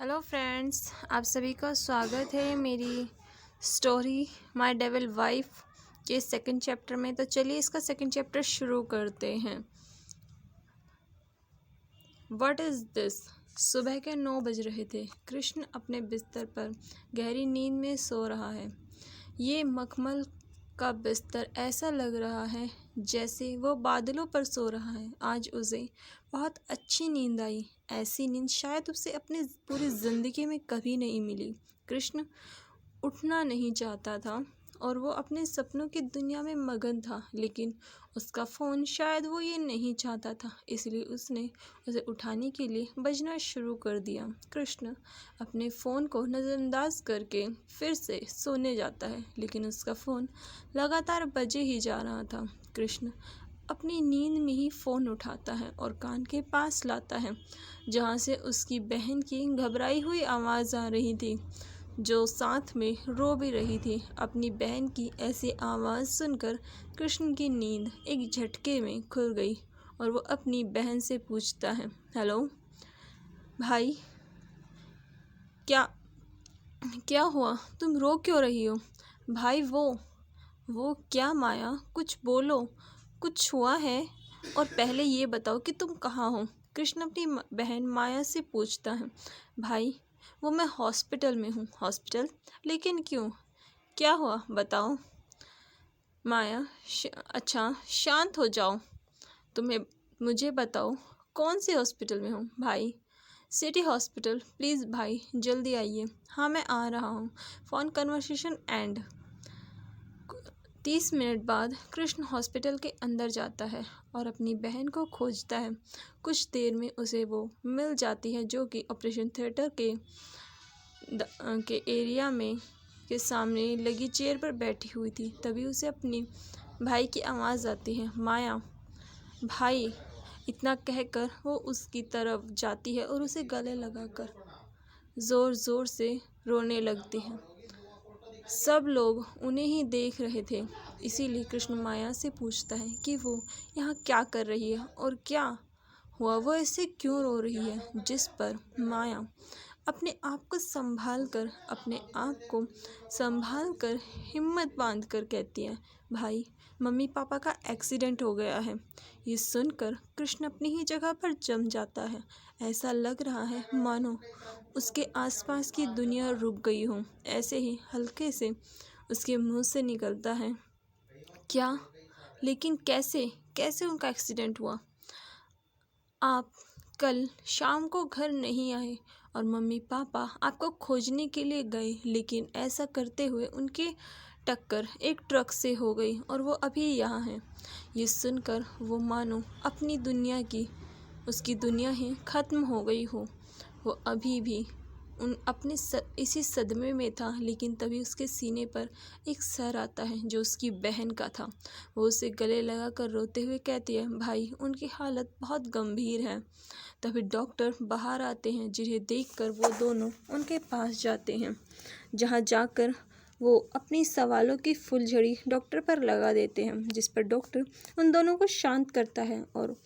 Hello friends, आप सभी का स्वागत है मेरी स्टोरी माय डेविल वाइफ के सेकंड चैप्टर में। तो चलिए इसका सेकंड चैप्टर शुरू करते हैं। What is this? सुबह के 9 बज रहे थे। कृष्ण अपने बिस्तर पर गहरी नींद में सो रहा है। ये मखमल का बिस्तर ऐसा लग रहा है जैसे वो बादलों पर सो रहा है। आज उसे बहुत अच्छी नींद आई। ऐसी नींद शायद उसे अपनी पूरी ज़िंदगी में कभी नहीं मिली। कृष्ण उठना नहीं चाहता था और वो अपने सपनों की दुनिया में मगन था, लेकिन उसका फ़ोन शायद वो ये नहीं चाहता था, इसलिए उसने उसे उठाने के लिए बजना शुरू कर दिया। कृष्ण अपने फ़ोन को नज़रअंदाज करके फिर से सोने जाता है, लेकिन उसका फ़ोन लगातार बजे ही जा रहा था। कृष्ण अपनी नींद में ही फ़ोन उठाता है और कान के पास लाता है, जहाँ से उसकी बहन की घबराई हुई आवाज़ आ रही थी, जो साथ में रो भी रही थी। अपनी बहन की ऐसी आवाज़ सुनकर कृष्ण की नींद एक झटके में खुल गई और वो अपनी बहन से पूछता है, हेलो भाई, क्या क्या हुआ? तुम रो क्यों रही हो? भाई वो क्या माया, कुछ बोलो, कुछ हुआ है? और पहले ये बताओ कि तुम कहाँ हो? कृष्ण अपनी बहन माया से पूछता है। भाई वो मैं हॉस्पिटल में हूँ। हॉस्पिटल? लेकिन क्यों? क्या हुआ बताओ? माया अच्छा शांत हो जाओ। तुम्हें मुझे बताओ कौन से हॉस्पिटल में हो? भाई सिटी हॉस्पिटल। प्लीज़ भाई जल्दी आइए। हाँ मैं आ रहा हूँ। Phone conversation and. 30 मिनट बाद कृष्ण हॉस्पिटल के अंदर जाता है और अपनी बहन को खोजता है। कुछ देर में उसे वो मिल जाती है, जो कि ऑपरेशन थिएटर के एरिया में के सामने लगी चेयर पर बैठी हुई थी। तभी उसे अपनी भाई की आवाज़ आती है, माया भाई। इतना कहकर वो उसकी तरफ जाती है और उसे गले लगाकर ज़ोर ज़ोर से रोने लगती है। सब लोग उन्हें ही देख रहे थे, इसीलिए कृष्ण माया से पूछता है कि वो यहाँ क्या कर रही है और क्या हुआ, वो ऐसे क्यों रो रही है। जिस पर माया अपने आप को संभाल कर हिम्मत बांध कर कहती है, भाई मम्मी पापा का एक्सीडेंट हो गया है। ये सुनकर कृष्ण अपनी ही जगह पर जम जाता है। ऐसा लग रहा है मानो उसके आसपास की दुनिया रुक गई हो। ऐसे ही हल्के से उसके मुंह से निकलता है, क्या? लेकिन कैसे कैसे उनका एक्सीडेंट हुआ? आप कल शाम को घर नहीं आए और मम्मी पापा आपको खोजने के लिए गए, लेकिन ऐसा करते हुए उनकी टक्कर एक ट्रक से हो गई और वो अभी यहाँ हैं। ये सुनकर वो मानो अपनी उसकी दुनिया ही ख़त्म हो गई हो। वो अभी भी इसी सदमे में था, लेकिन तभी उसके सीने पर एक सर आता है जो उसकी बहन का था। वो उसे गले लगा कर रोते हुए कहती है, भाई उनकी हालत बहुत गंभीर है। तभी डॉक्टर बाहर आते हैं, जिन्हें देखकर वो दोनों उनके पास जाते हैं, जहाँ जाकर वो अपनी सवालों की फुलझड़ी डॉक्टर पर लगा देते हैं, जिस पर डॉक्टर उन दोनों को शांत करता है और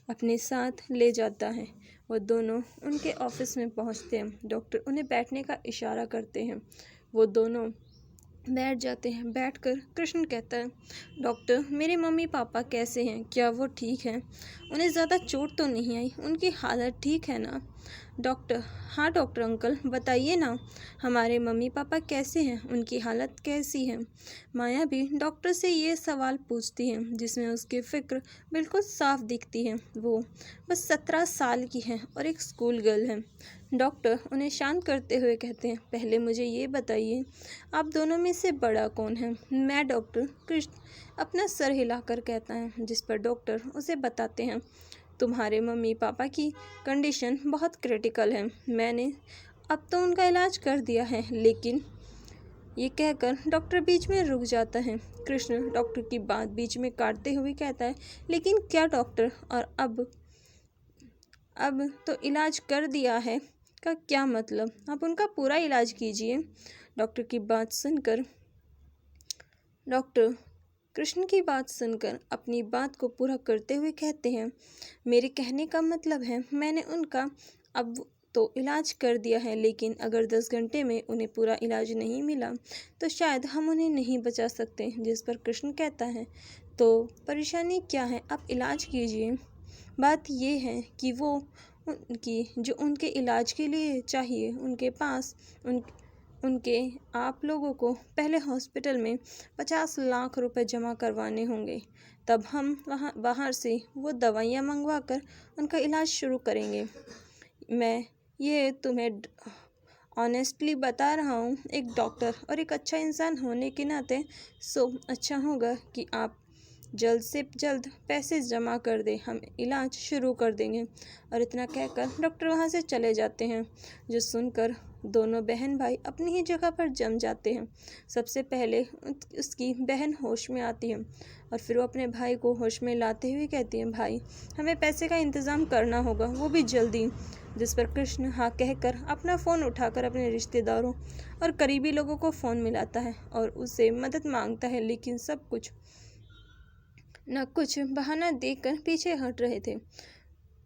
अपने साथ ले जाता है। वो दोनों उनके ऑफिस में पहुंचते हैं। डॉक्टर उन्हें बैठने का इशारा करते हैं। वो दोनों बैठ जाते हैं। बैठकर कृष्ण कहता है, डॉक्टर मेरे मम्मी पापा कैसे हैं? क्या वो ठीक हैं? उन्हें ज़्यादा चोट तो नहीं आई? उनकी हालत ठीक है ना? डॉक्टर हाँ डॉक्टर अंकल बताइए ना, हमारे मम्मी पापा कैसे हैं? उनकी हालत कैसी है? माया भी डॉक्टर से ये सवाल पूछती है, जिसमें उसकी फ़िक्र बिल्कुल साफ दिखती है। वो बस 17 साल की है और एक स्कूल गर्ल है। डॉक्टर उन्हें शांत करते हुए कहते हैं, पहले मुझे ये बताइए, आप दोनों में से बड़ा कौन है? मैं। डॉक्टर कृष्ण अपना सर हिलाकर कहता है, जिस पर डॉक्टर उसे बताते हैं, तुम्हारे मम्मी पापा की कंडीशन बहुत क्रिटिकल है। मैंने अब तो उनका इलाज कर दिया है। लेकिन ये कहकर डॉक्टर बीच में रुक जाता है। कृष्ण डॉक्टर की बात बीच में काटते हुए कहता है, लेकिन क्या डॉक्टर? और अब तो इलाज कर दिया है का क्या मतलब? आप उनका पूरा इलाज कीजिए। डॉक्टर की बात सुनकर डॉक्टर कृष्ण की बात सुनकर अपनी बात को पूरा करते हुए कहते हैं, मेरे कहने का मतलब है मैंने उनका अब तो इलाज कर दिया है, लेकिन अगर 10 घंटे में उन्हें पूरा इलाज नहीं मिला तो शायद हम उन्हें नहीं बचा सकते। जिस पर कृष्ण कहता है, तो परेशानी क्या है, आप इलाज कीजिए। बात ये है कि वो उनकी जो उनके इलाज के लिए चाहिए उनके पास उनके आप लोगों को पहले हॉस्पिटल में 50 लाख रुपए जमा करवाने होंगे, तब हम वहाँ बाहर से वो दवाइयाँ मंगवा कर उनका इलाज शुरू करेंगे। मैं ये तुम्हें ऑनेस्टली बता रहा हूँ, एक डॉक्टर और एक अच्छा इंसान होने के नाते अच्छा होगा कि आप जल्द से जल्द पैसे जमा कर दें, हम इलाज शुरू कर देंगे। और इतना कहकर डॉक्टर वहाँ से चले जाते हैं, जो सुनकर दोनों बहन भाई अपनी ही जगह पर जम जाते हैं। सबसे पहले उसकी बहन होश में आती है और फिर वो अपने भाई को होश में लाते हुए कहती है, भाई हमें पैसे का इंतज़ाम करना होगा, वो भी जल्दी। जिस पर कृष्ण हाँ कहकर अपना फ़ोन उठाकर अपने रिश्तेदारों और करीबी लोगों को फ़ोन मिलाता है और उससे मदद मांगता है, लेकिन सब कुछ न कुछ बहाना देकर पीछे हट रहे थे।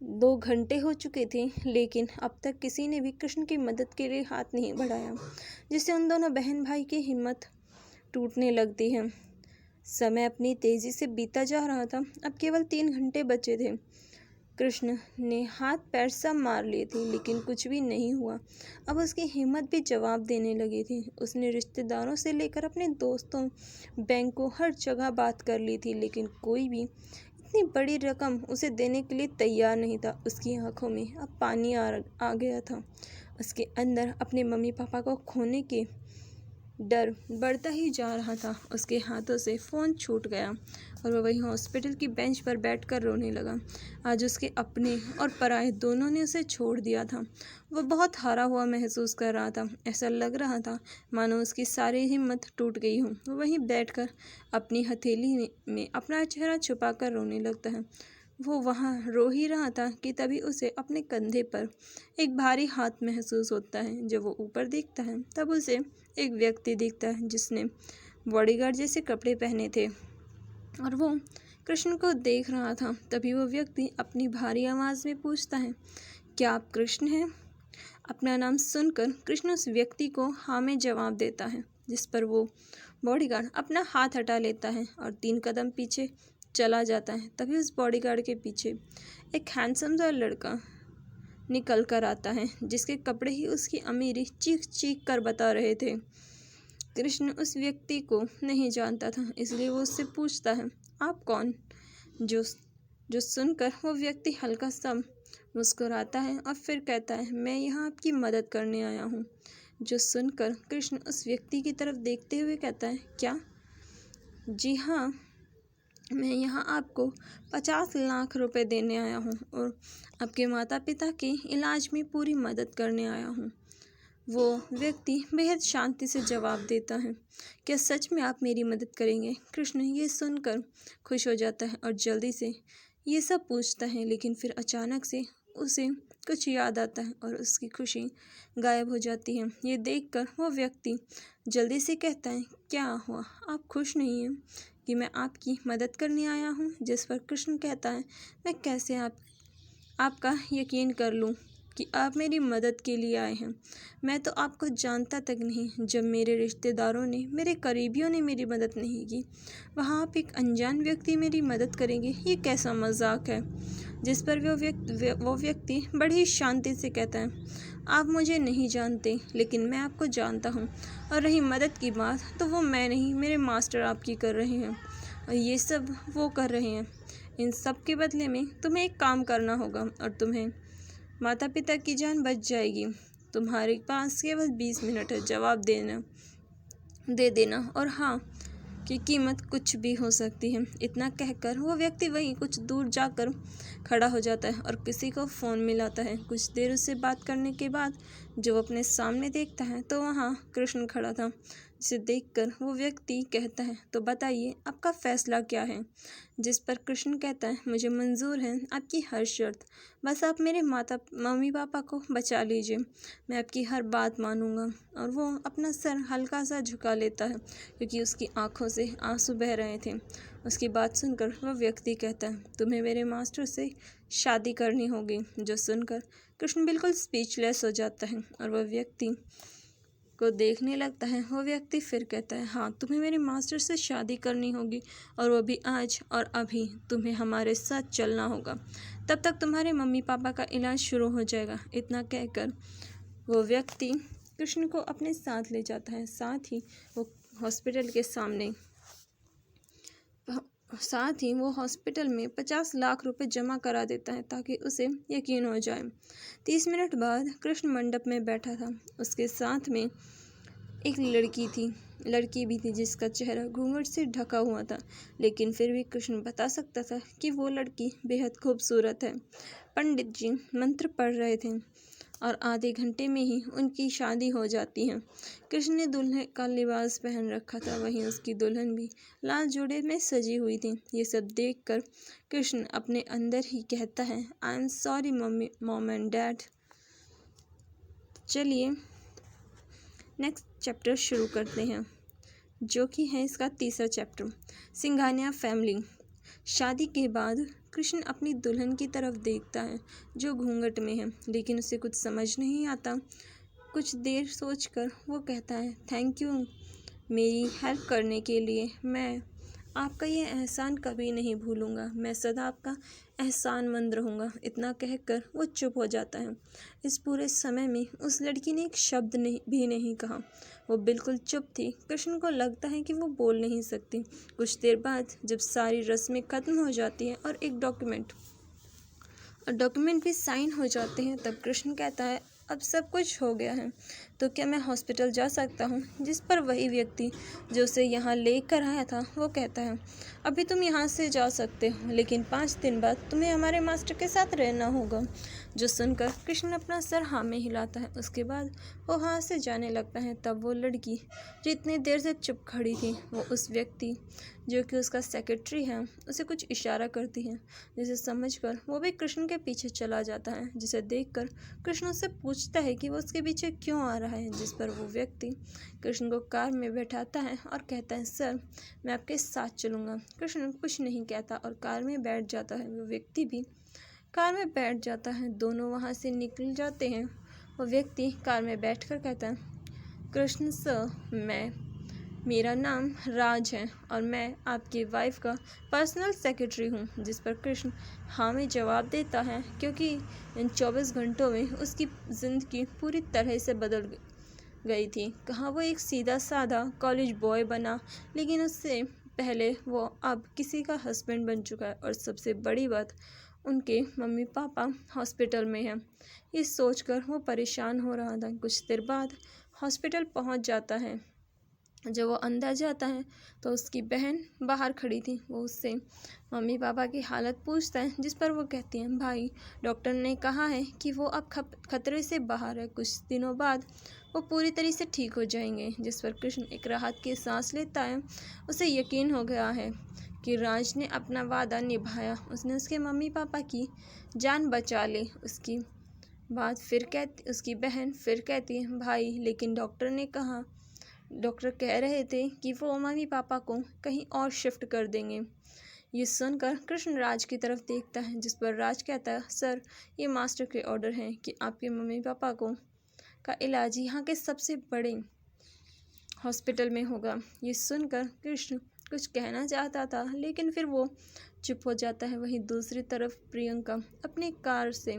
2 घंटे हो चुके थे, लेकिन अब तक किसी ने भी कृष्ण की मदद के लिए हाथ नहीं बढ़ाया, जिससे उन दोनों बहन भाई की हिम्मत टूटने लगती है। समय अपनी तेज़ी से बीता जा रहा था। अब केवल 3 घंटे बचे थे। कृष्ण ने हाथ पैर सब मार लिए थे, लेकिन कुछ भी नहीं हुआ। अब उसकी हिम्मत भी जवाब देने लगी थी। उसने रिश्तेदारों से लेकर अपने दोस्तों, बैंकों, हर जगह बात कर ली थी, लेकिन कोई भी इतनी बड़ी रकम उसे देने के लिए तैयार नहीं था। उसकी आंखों में अब पानी आ गया था। उसके अंदर अपने मम्मी पापा को खोने के डर बढ़ता ही जा रहा था। उसके हाथों से फ़ोन छूट गया और वह वहीं हॉस्पिटल की बेंच पर बैठकर रोने लगा। आज उसके अपने और पराए दोनों ने उसे छोड़ दिया था। वह बहुत हारा हुआ महसूस कर रहा था। ऐसा लग रहा था मानो उसकी सारी हिम्मत टूट गई हो। वह वहीं बैठकर अपनी हथेली में अपना चेहरा छुपाकर रोने लगता है। वो वहाँ रो ही रहा था कि तभी उसे अपने कंधे पर एक भारी हाथ महसूस होता है। जब वो ऊपर देखता है तब उसे एक व्यक्ति दिखता है जिसने बॉडीगार्ड जैसे कपड़े पहने थे और वो कृष्ण को देख रहा था। तभी वो व्यक्ति अपनी भारी आवाज़ में पूछता है, क्या आप कृष्ण हैं? अपना नाम सुनकर कृष्ण उस व्यक्ति को हाँ में जवाब देता है, जिस पर वो बॉडीगार्ड अपना हाथ हटा लेता है और 3 कदम पीछे चला जाता है। तभी उस बॉडीगार्ड के पीछे एक हैंडसम सा लड़का निकल कर आता है, जिसके कपड़े ही उसकी अमीरी चीख चीख कर बता रहे थे। कृष्ण उस व्यक्ति को नहीं जानता था, इसलिए वो उससे पूछता है, आप कौन? जो सुनकर वो व्यक्ति हल्का सा मुस्कुराता है और फिर कहता है, मैं यहाँ आपकी मदद करने आया हूँ। जो सुनकर कृष्ण उस व्यक्ति की तरफ देखते हुए कहता है, क्या? जी हाँ, मैं यहाँ आपको 50 लाख रुपए देने आया हूँ और आपके माता पिता के इलाज में पूरी मदद करने आया हूँ। वो व्यक्ति बेहद शांति से जवाब देता है, क्या सच में आप मेरी मदद करेंगे? कृष्ण ये सुनकर खुश हो जाता है और जल्दी से ये सब पूछता है, लेकिन फिर अचानक से उसे कुछ याद आता है और उसकी खुशी गायब हो जाती है। ये देखकर वो व्यक्ति जल्दी से कहता है, क्या हुआ, आप खुश नहीं हैं कि मैं आपकी मदद करने आया हूँ? जिस पर कृष्ण कहता है, मैं कैसे आपका यकीन कर लूँ कि आप मेरी मदद के लिए आए हैं? मैं तो आपको जानता तक नहीं। जब मेरे रिश्तेदारों ने, मेरे करीबियों ने मेरी मदद नहीं की, वहाँ आप एक अनजान व्यक्ति मेरी मदद करेंगे? ये कैसा मजाक है? जिस पर वो व्यक्ति बड़ी शांति से कहता है, आप मुझे नहीं जानते, लेकिन मैं आपको जानता हूँ, और रही मदद की बात तो वो मैं नहीं, मेरे मास्टर आपकी कर रहे हैं और ये सब वो कर रहे हैं। इन सब के बदले में तुम्हें एक काम करना होगा और तुम्हें माता पिता की जान बच जाएगी। तुम्हारे पास केवल 20 मिनट है, जवाब दे देना, और हाँ की कीमत कुछ भी हो सकती है। इतना कहकर वो व्यक्ति वहीं कुछ दूर जाकर खड़ा हो जाता है और किसी को फ़ोन मिलाता है। कुछ देर उससे बात करने के बाद जब अपने सामने देखता है तो वहाँ कृष्ण खड़ा था, जिसे देखकर वो व्यक्ति कहता है, तो बताइए आपका फैसला क्या है। जिस पर कृष्ण कहता है, मुझे मंजूर है आपकी हर शर्त, बस आप मेरे मम्मी पापा को बचा लीजिए, मैं आपकी हर बात मानूंगा। और वो अपना सर हल्का सा झुका लेता है क्योंकि उसकी आंखों से आंसू बह रहे थे। उसकी बात सुनकर वह व्यक्ति कहता है, तुम्हें मेरे मास्टर से शादी करनी होगी। जो सुनकर कृष्ण बिल्कुल स्पीचलेस हो जाता है और वह व्यक्ति को देखने लगता है। वो व्यक्ति फिर कहता है, हाँ तुम्हें मेरे मास्टर से शादी करनी होगी, और वो भी आज और अभी। तुम्हें हमारे साथ चलना होगा, तब तक तुम्हारे मम्मी पापा का इलाज शुरू हो जाएगा। इतना कहकर वो व्यक्ति कृष्ण को अपने साथ ले जाता है। साथ ही वो हॉस्पिटल में 50 लाख रुपए जमा करा देता है ताकि उसे यकीन हो जाए। 30 मिनट बाद कृष्ण मंडप में बैठा था। उसके साथ में एक लड़की भी थी जिसका चेहरा घूंघट से ढका हुआ था, लेकिन फिर भी कृष्ण बता सकता था कि वो लड़की बेहद खूबसूरत है। पंडित जी मंत्र पढ़ रहे थे और आधे घंटे में ही उनकी शादी हो जाती है। कृष्ण ने दुल्हन का लिबास पहन रखा था, वहीं उसकी दुल्हन भी लाल जोड़े में सजी हुई थी। ये सब देखकर कृष्ण अपने अंदर ही कहता है, I am sorry mom and dad. चलिए नेक्स्ट चैप्टर शुरू करते हैं, जो कि है इसका तीसरा चैप्टर, सिंघानिया फैमिली। शादी के बाद कृष्ण अपनी दुल्हन की तरफ देखता है जो घूंघट में है, लेकिन उसे कुछ समझ नहीं आता। कुछ देर सोचकर वो कहता है, थैंक यू मेरी हेल्प करने के लिए, मैं आपका ये एहसान कभी नहीं भूलूंगा, मैं सदा आपका एहसानमंद रहूँगा। इतना कहकर वो चुप हो जाता है। इस पूरे समय में उस लड़की ने एक शब्द भी नहीं कहा। वो बिल्कुल चुप थी। कृष्ण को लगता है कि वो बोल नहीं सकती। कुछ देर बाद जब सारी रस्में खत्म हो जाती हैं और एक डॉक्यूमेंट भी साइन हो जाते हैं, तब कृष्ण कहता है, अब सब कुछ हो गया है, तो क्या मैं हॉस्पिटल जा सकता हूँ। जिस पर वही व्यक्ति जो उसे यहाँ लेकर आया था वो कहता है, अभी तुम यहाँ से जा सकते हो, लेकिन 5 दिन बाद तुम्हें हमारे मास्टर के साथ रहना होगा। जो सुनकर कृष्ण अपना सर हाँ में हिलाता है। उसके बाद वो वहाँ से जाने लगता है। तब वो लड़की जो इतनी देर से चुप खड़ी थी, वो उस व्यक्ति जो कि उसका सेक्रेटरी है उसे कुछ इशारा करती है, जिसे समझकर वो भी कृष्ण के पीछे चला जाता है। जिसे देखकर कृष्ण उससे पूछता है कि वो उसके पीछे क्यों आ रहा है। जिस पर वो व्यक्ति कृष्ण को कार में बैठाता है और कहता है, सर मैं आपके साथ चलूँगा। कृष्ण कुछ नहीं कहता और कार में बैठ जाता है। वो व्यक्ति भी कार में बैठ जाता है। दोनों वहाँ से निकल जाते हैं। वो व्यक्ति कार में बैठकर कहता है, कृष्ण सर, मेरा नाम राज है और मैं आपकी वाइफ का पर्सनल सेक्रेटरी हूँ। जिस पर कृष्ण हाँ में जवाब देता है, क्योंकि इन 24 घंटों में उसकी ज़िंदगी पूरी तरह से बदल गई थी। कहाँ वो एक सीधा साधा कॉलेज बॉय बना, लेकिन उससे पहले वो अब किसी का हस्बैंड बन चुका है, और सबसे बड़ी बात उनके मम्मी पापा हॉस्पिटल में हैं। ये सोचकर वो परेशान हो रहा था। कुछ देर बाद हॉस्पिटल पहुंच जाता है। जब वो अंदर जाता है तो उसकी बहन बाहर खड़ी थी। वो उससे मम्मी पापा की हालत पूछता है, जिस पर वो कहती हैं, भाई डॉक्टर ने कहा है कि वो अब खतरे से बाहर है, कुछ दिनों बाद वो पूरी तरह से ठीक हो जाएंगे। जिस पर कृष्ण एक राहत की सांस लेता है। उसे यकीन हो गया है कि राज ने अपना वादा निभाया, उसने उसके मम्मी पापा की जान बचा ली। उसकी बहन फिर कहती है, भाई लेकिन डॉक्टर कह रहे थे कि वो मम्मी पापा को कहीं और शिफ्ट कर देंगे। ये सुनकर कृष्ण राज की तरफ देखता है, जिस पर राज कहता है, सर ये मास्टर के ऑर्डर हैं कि आपके मम्मी पापा का इलाज यहाँ के सबसे बड़े हॉस्पिटल में होगा। ये सुनकर कृष्ण कुछ कहना चाहता था, लेकिन फिर वो चुप हो जाता है। वहीं दूसरी तरफ प्रियंका अपनी कार से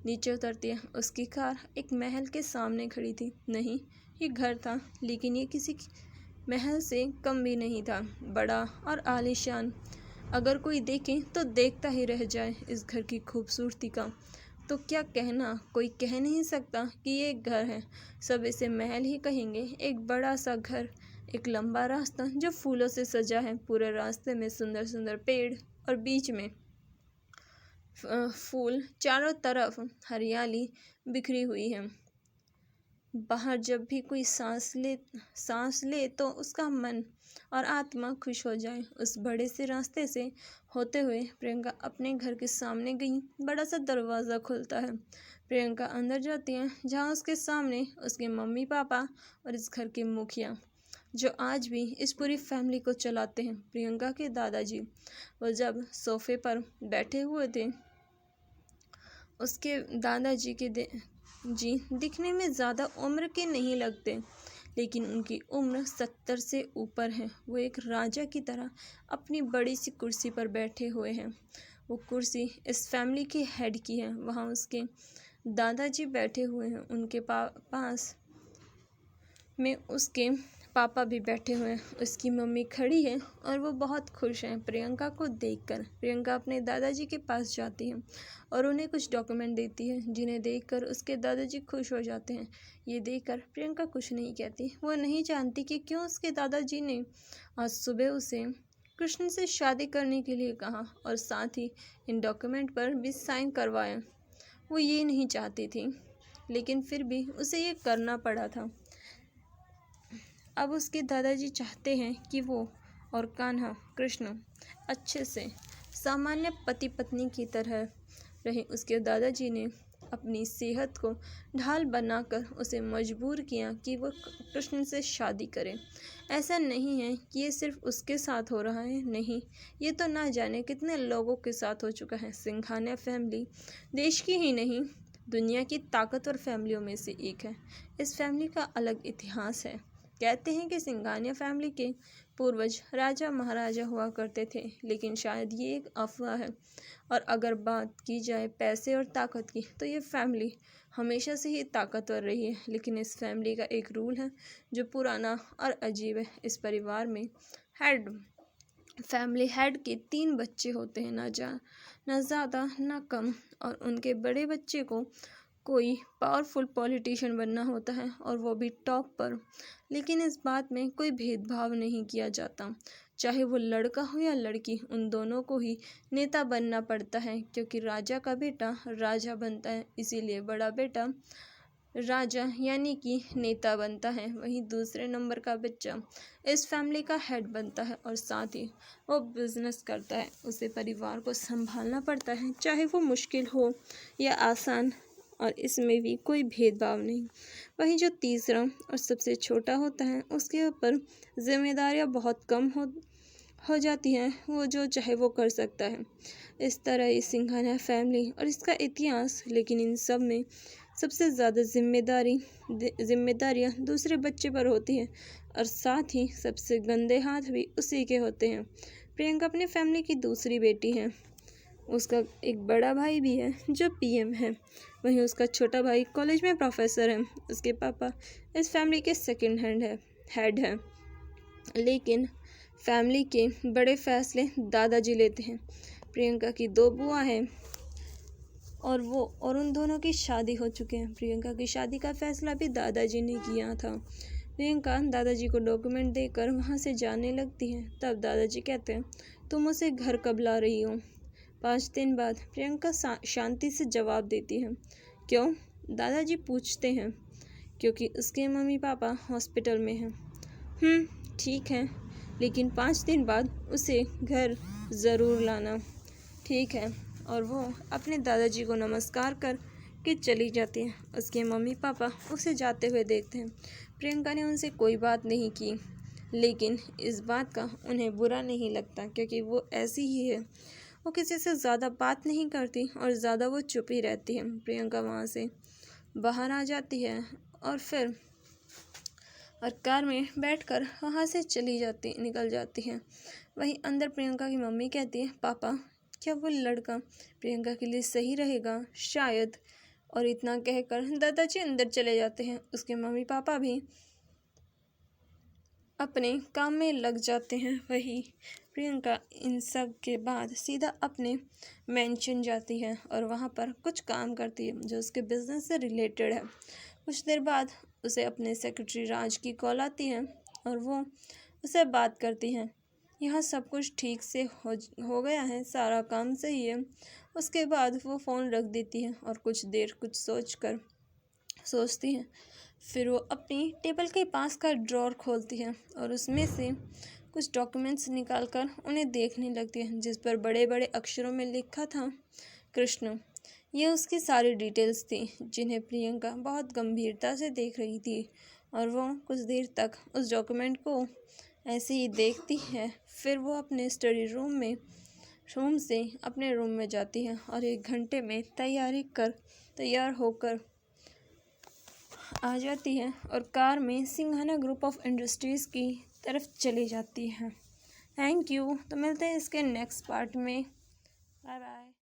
नीचे उतरती है। उसकी कार एक महल के सामने खड़ी थी। नहीं, ये घर था, लेकिन ये किसी महल से कम भी नहीं था, बड़ा और आलीशान। अगर कोई देखे तो देखता ही रह जाए। इस घर की खूबसूरती का तो क्या कहना, कोई कह नहीं सकता कि ये एक घर है, सब इसे महल ही कहेंगे। एक बड़ा सा घर, एक लंबा रास्ता जो फूलों से सजा है, पूरे रास्ते में सुंदर सुंदर पेड़ और बीच में फूल, चारों तरफ हरियाली बिखरी हुई है। बाहर जब भी कोई सांस ले तो उसका मन और आत्मा खुश हो जाए। उस बड़े से रास्ते से होते हुए प्रियंका अपने घर के सामने गई। बड़ा सा दरवाज़ा खुलता है। प्रियंका अंदर जाती है, जहाँ उसके सामने उसके मम्मी पापा और इस घर के मुखिया, जो आज भी इस पूरी फैमिली को चलाते हैं, प्रियंका के दादाजी। वो जब सोफे पर बैठे हुए थे, उसके दादाजी जी दिखने में ज़्यादा उम्र के नहीं लगते, लेकिन उनकी उम्र 70 से ऊपर है। वो एक राजा की तरह अपनी बड़ी सी कुर्सी पर बैठे हुए हैं। वो कुर्सी इस फैमिली के हेड की है। वहाँ उसके दादाजी बैठे हुए हैं। उनके पास में उसके पापा भी बैठे हुए हैं। उसकी मम्मी खड़ी है और वो बहुत खुश हैं प्रियंका को देखकर। प्रियंका अपने दादाजी के पास जाती है और उन्हें कुछ डॉक्यूमेंट देती है, जिन्हें देखकर उसके दादाजी खुश हो जाते हैं। ये देखकर प्रियंका कुछ नहीं कहती। वो नहीं जानती कि क्यों उसके दादाजी ने आज सुबह उसे कृष्ण से शादी करने के लिए कहा और साथ ही इन डॉक्यूमेंट पर भी साइन करवाए। वो ये नहीं चाहती थी, लेकिन फिर भी उसे ये करना पड़ा था। अब उसके दादाजी चाहते हैं कि वो और कान्हा कृष्ण अच्छे से सामान्य पति पत्नी की तरह रहे। उसके दादाजी ने अपनी सेहत को ढाल बनाकर उसे मजबूर किया कि वो कृष्ण से शादी करे। ऐसा नहीं है कि ये सिर्फ उसके साथ हो रहा है, नहीं, ये तो ना जाने कितने लोगों के साथ हो चुका है। सिंघानिया फैमिली देश की ही नहीं, दुनिया की ताकतवर फैमिलियों में से एक है। इस फैमिली का अलग इतिहास है। कहते हैं कि सिंघानिया फैमिली के पूर्वज राजा महाराजा हुआ करते थे, लेकिन शायद ये एक अफवाह है। और अगर बात की जाए पैसे और ताकत की, तो ये फैमिली हमेशा से ही ताकतवर रही है। लेकिन इस फैमिली का एक रूल है जो पुराना और अजीब है। इस परिवार में फैमिली हेड के 3 बच्चे होते हैं, ना ज़्यादा ना कम, और उनके बड़े बच्चे को कोई पावरफुल पॉलिटिशियन बनना होता है, और वो भी टॉप पर। लेकिन इस बात में कोई भेदभाव नहीं किया जाता, चाहे वो लड़का हो या लड़की, उन दोनों को ही नेता बनना पड़ता है, क्योंकि राजा का बेटा राजा बनता है, इसीलिए बड़ा बेटा राजा यानी कि नेता बनता है। वहीं दूसरे नंबर का बच्चा इस फैमिली का हेड बनता है और साथ ही वो बिजनेस करता है। उसे परिवार को संभालना पड़ता है, चाहे वो मुश्किल हो या आसान, और इसमें भी कोई भेदभाव नहीं। वहीं जो तीसरा और सबसे छोटा होता है, उसके ऊपर जिम्मेदारियां बहुत कम हो जाती हैं। वो जो चाहे वो कर सकता है। इस तरह ये सिंघानिया फैमिली और इसका इतिहास। लेकिन इन सब में सबसे ज़्यादा जिम्मेदारियाँ दूसरे बच्चे पर होती हैं, और साथ ही सबसे गंदे हाथ भी उसी के होते हैं। प्रियंका अपनी फैमिली की दूसरी बेटी है। उसका एक बड़ा भाई भी है जो पीएम है। वहीं उसका छोटा भाई कॉलेज में प्रोफेसर है। उसके पापा इस फैमिली के सेकंड हेड है। लेकिन फैमिली के बड़े फैसले दादाजी लेते हैं। प्रियंका की 2 बुआ हैं और उन दोनों की शादी हो चुकी है। प्रियंका की शादी का फैसला भी दादाजी ने किया था। प्रियंका दादाजी को डॉक्यूमेंट देकर वहाँ से जाने लगती है। तब दादाजी कहते हैं, तुम उसे घर कब ला रही हो? 5 दिन बाद प्रियंका शांति से जवाब देती है। क्यों? दादाजी पूछते हैं। क्योंकि उसके मम्मी पापा हॉस्पिटल में हैं। ठीक है, लेकिन 5 दिन बाद उसे घर ज़रूर लाना। ठीक है। और वो अपने दादाजी को नमस्कार कर के चली जाती है। उसके मम्मी पापा उसे जाते हुए देखते हैं। प्रियंका ने उनसे कोई बात नहीं की, लेकिन इस बात का उन्हें बुरा नहीं लगता, क्योंकि वो ऐसी ही है। वो किसी से ज़्यादा बात नहीं करती और ज़्यादा वो चुप ही रहती है। प्रियंका वहाँ से बाहर आ जाती है और फिर कार में बैठकर वहाँ से निकल जाती है। वहीं अंदर प्रियंका की मम्मी कहती है, पापा, क्या वो लड़का प्रियंका के लिए सही रहेगा? शायद। और इतना कहकर दादाजी अंदर चले जाते हैं। उसके मम्मी पापा भी अपने काम में लग जाते हैं। वही प्रियंका इन सब के बाद सीधा अपने मेंशन जाती है और वहाँ पर कुछ काम करती है जो उसके बिजनेस से रिलेटेड है। कुछ देर बाद उसे अपने सेक्रेटरी राज की कॉल आती है और वो उसे बात करती हैं। यहाँ सब कुछ ठीक से हो गया है, सारा काम सही है। उसके बाद वो फ़ोन रख देती है और कुछ देर कुछ सोचती है। फिर वो अपनी टेबल के पास का ड्रॉर खोलती है और उसमें से कुछ डॉक्यूमेंट्स निकालकर उन्हें देखने लगती है, जिस पर बड़े बड़े अक्षरों में लिखा था कृष्ण। ये उसकी सारी डिटेल्स थी जिन्हें प्रियंका बहुत गंभीरता से देख रही थी, और वो कुछ देर तक उस डॉक्यूमेंट को ऐसे ही देखती है। फिर वो अपने स्टडी रूम से अपने रूम में जाती है और 1 घंटे में तैयार होकर आ जाती है और कार में सिंघाना ग्रुप ऑफ इंडस्ट्रीज़ की तरफ चली जाती है। Thank you. तो मिलते हैं इसके नेक्स्ट पार्ट में। Bye bye.